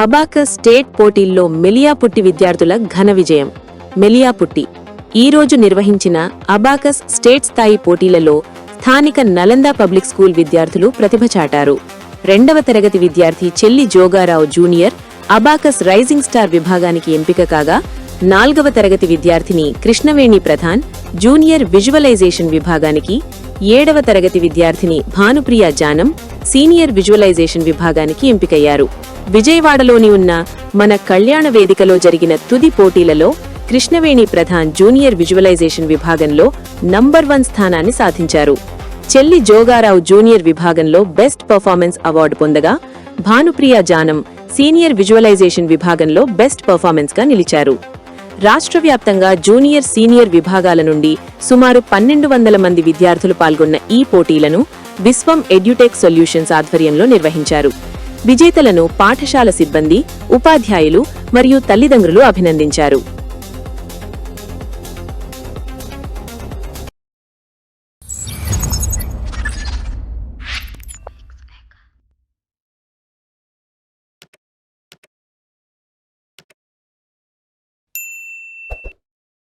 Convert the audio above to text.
Abacus state పోటీల్లో మెలియాపుట్టి విద్యార్థుల ఘన విజయం. మెలియాపుట్టి ఈరోజు నిర్వహించిన అబాకస్ స్టేట్ స్థాయి పోటీలలో స్థానిక నలంద పబ్లిక్ స్కూల్ విద్యార్థులు ప్రతిభ చాటారు. 2వ తరగతి విద్యార్థి Chelli Jogarao junior abacus rising star విభాగానికి ఎంపిక కాగా, 4వ తరగతి విద్యార్థిని కృష్ణవేణి ప్రధాన్ జూనియర్ విజువలైజేషన్ విభాగానికి, 7వ తరగతి విద్యార్థిని భానుప్రియ జానం సీనియర్ విజువలైజేషన్ విభాగానికి ఎంపికయ్యారు. విజయవాడలోని ఉన్న మన కళ్యాణ వేదికలో జరిగిన తుది పోటీలలో కృష్ణవేణి ప్రధాన్ జూనియర్ విజువలైజేషన్ విభాగంలో నంబర్ 1 స్థానాన్ని సాధించారు. చెల్లి జోగారావు జూనియర్ విభాగంలో బెస్ట్ పర్ఫార్మెన్స్ అవార్డు పొందగా, భానుప్రియ జానం సీనియర్ విజువలైజేషన్ విభాగంలో బెస్ట్ పర్ఫార్మెన్స్గా నిలిచారు. రాష్ట్ర వ్యాప్తంగా జూనియర్ సీనియర్ విభాగాల నుండి సుమారు 1200 మంది విద్యార్థులు పాల్గొన్న ఈ పోటీలను విశ్వం ఎడ్యుటెక్ సొల్యూషన్స్ ఆధ్వర్యంలో నిర్వహించారు. విజేతలను పాఠశాల సిబ్బంది, ఉపాధ్యాయులు మరియు తల్లిదండ్రులు అభినందించారు.